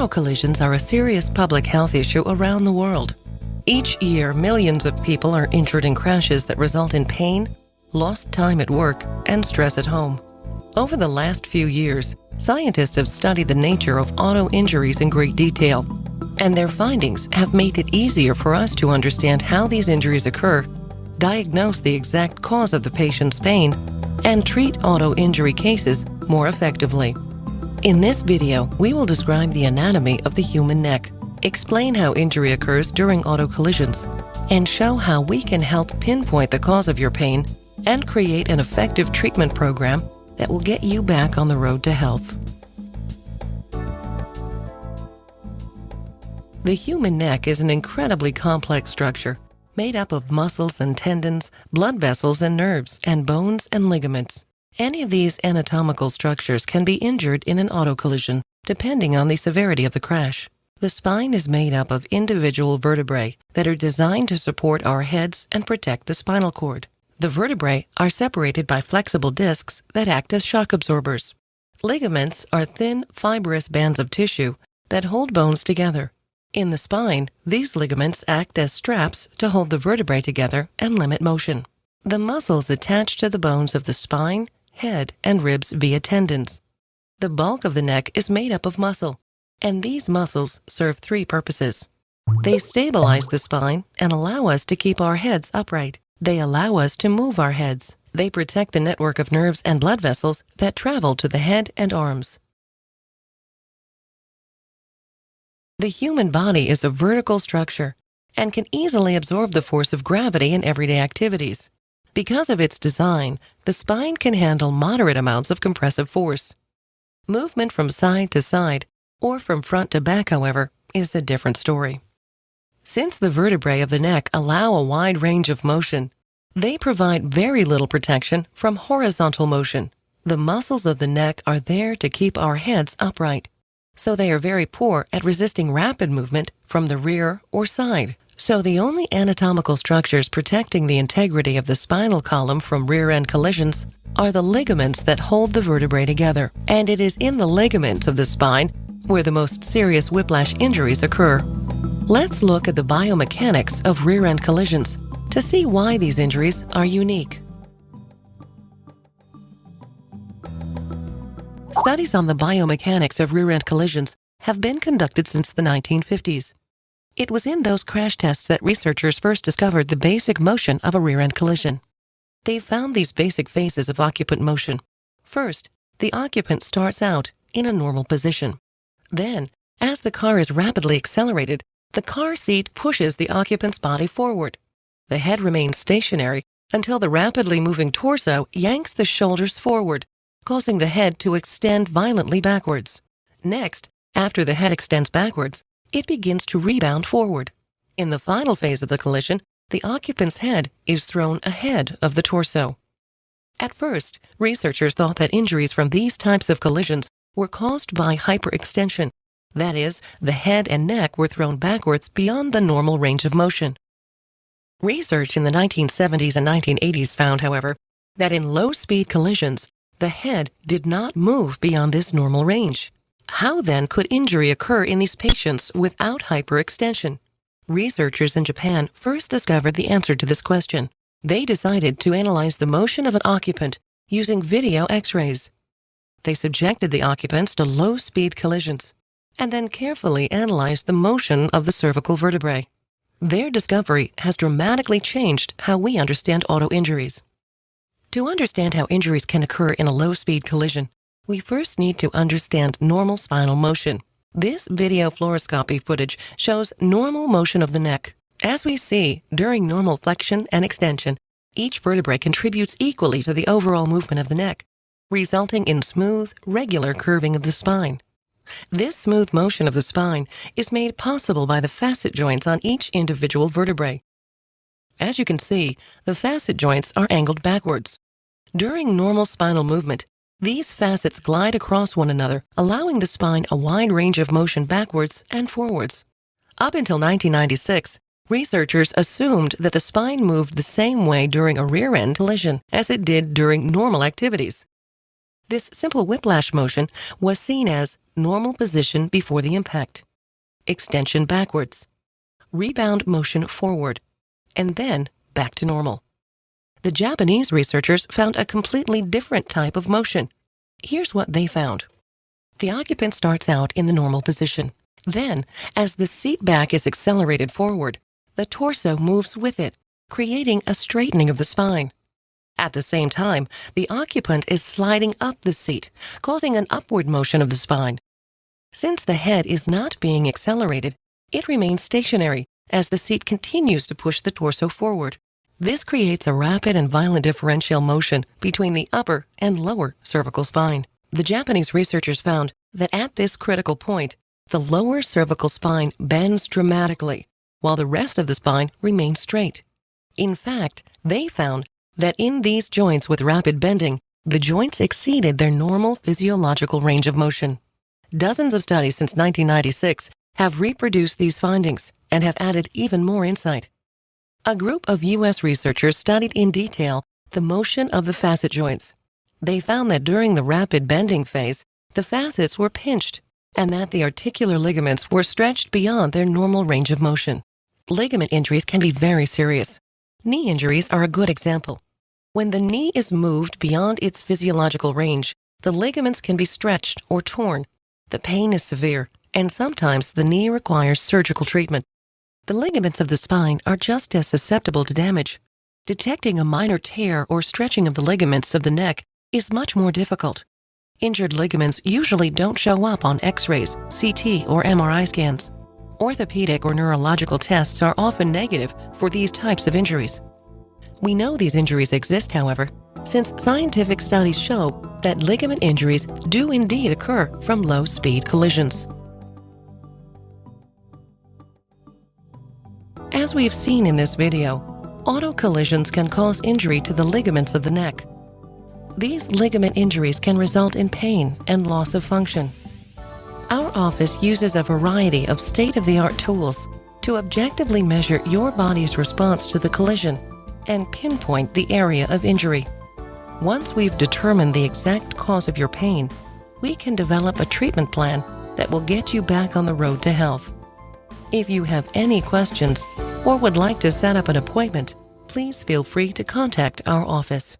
Auto collisions are a serious public health issue around the world. Each year, millions of people are injured in crashes that result in pain, lost time at work, and stress at home. Over the last few years, scientists have studied the nature of auto injuries in great detail, and their findings have made it easier for us to understand how these injuries occur, diagnose the exact cause of the patient's pain, and treat auto injury cases more effectively. In this video, we will describe the anatomy of the human neck, explain how injury occurs during auto collisions, and show how we can help pinpoint the cause of your pain and create an effective treatment program that will get you back on the road to health. The human neck is an incredibly complex structure made up of muscles and tendons, blood vessels and nerves, and bones and ligaments. Any of these anatomical structures can be injured in an auto collision, depending on the severity of the crash. The spine is made up of individual vertebrae that are designed to support our heads and protect the spinal cord. The vertebrae are separated by flexible discs that act as shock absorbers. Ligaments are thin, fibrous bands of tissue that hold bones together. In the spine, these ligaments act as straps to hold the vertebrae together and limit motion. The muscles attach to the bones of the spine, head, and ribs via tendons. The bulk of the neck is made up of muscle, and these muscles serve three purposes. They stabilize the spine and allow us to keep our heads upright. They allow us to move our heads. They protect the network of nerves and blood vessels that travel to the head and arms. The human body is a vertical structure and can easily absorb the force of gravity in everyday activities. Because of its design, the spine can handle moderate amounts of compressive force. Movement from side to side, or from front to back, however, is a different story. Since the vertebrae of the neck allow a wide range of motion, they provide very little protection from horizontal motion. The muscles of the neck are there to keep our heads upright, so they are very poor at resisting rapid movement from the rear or side. So the only anatomical structures protecting the integrity of the spinal column from rear-end collisions are the ligaments that hold the vertebrae together. And it is in the ligaments of the spine where the most serious whiplash injuries occur. Let's look at the biomechanics of rear-end collisions to see why these injuries are unique. Studies on the biomechanics of rear-end collisions have been conducted since the 1950s. It was in those crash tests that researchers first discovered the basic motion of a rear-end collision. They found these basic phases of occupant motion. First, the occupant starts out in a normal position. Then, as the car is rapidly accelerated, the car seat pushes the occupant's body forward. The head remains stationary until the rapidly moving torso yanks the shoulders forward, causing the head to extend violently backwards. Next, after the head extends backwards, it begins to rebound forward. In the final phase of the collision, the occupant's head is thrown ahead of the torso. At first, researchers thought that injuries from these types of collisions were caused by hyperextension. That is, the head and neck were thrown backwards beyond the normal range of motion. Research in the 1970s and 1980s found, however, that in low-speed collisions, the head did not move beyond this normal range. How then could injury occur in these patients without hyperextension? Researchers in Japan first discovered the answer to this question. They decided to analyze the motion of an occupant using video X-rays. They subjected the occupants to low-speed collisions and then carefully analyzed the motion of the cervical vertebrae. Their discovery has dramatically changed how we understand auto injuries. To understand how injuries can occur in a low-speed collision, we first need to understand normal spinal motion. This video fluoroscopy footage shows normal motion of the neck. As we see, during normal flexion and extension, each vertebrae contributes equally to the overall movement of the neck, resulting in smooth, regular curving of the spine. This smooth motion of the spine is made possible by the facet joints on each individual vertebrae. As you can see, the facet joints are angled backwards. During normal spinal movement, these facets glide across one another, allowing the spine a wide range of motion backwards and forwards. Up until 1996, researchers assumed that the spine moved the same way during a rear-end collision as it did during normal activities. This simple whiplash motion was seen as normal position before the impact, extension backwards, rebound motion forward, and then back to normal. The Japanese researchers found a completely different type of motion. Here's what they found. The occupant starts out in the normal position. Then, as the seat back is accelerated forward, the torso moves with it, creating a straightening of the spine. At the same time, the occupant is sliding up the seat, causing an upward motion of the spine. Since the head is not being accelerated, it remains stationary as the seat continues to push the torso forward. This creates a rapid and violent differential motion between the upper and lower cervical spine. The Japanese researchers found that at this critical point, the lower cervical spine bends dramatically, while the rest of the spine remains straight. In fact, they found that in these joints with rapid bending, the joints exceeded their normal physiological range of motion. Dozens of studies since 1996 have reproduced these findings and have added even more insight. A group of U.S. researchers studied in detail the motion of the facet joints. They found that during the rapid bending phase, the facets were pinched and that the articular ligaments were stretched beyond their normal range of motion. Ligament injuries can be very serious. Knee injuries are a good example. When the knee is moved beyond its physiological range, the ligaments can be stretched or torn. The pain is severe, and sometimes the knee requires surgical treatment. The ligaments of the spine are just as susceptible to damage. Detecting a minor tear or stretching of the ligaments of the neck is much more difficult. Injured ligaments usually don't show up on X-rays, CT, or MRI scans. Orthopedic or neurological tests are often negative for these types of injuries. We know these injuries exist, however, since scientific studies show that ligament injuries do indeed occur from low-speed collisions. As we've seen in this video, auto collisions can cause injury to the ligaments of the neck. These ligament injuries can result in pain and loss of function. Our office uses a variety of state-of-the-art tools to objectively measure your body's response to the collision and pinpoint the area of injury. Once we've determined the exact cause of your pain, we can develop a treatment plan that will get you back on the road to health. If you have any questions or would like to set up an appointment, please feel free to contact our office.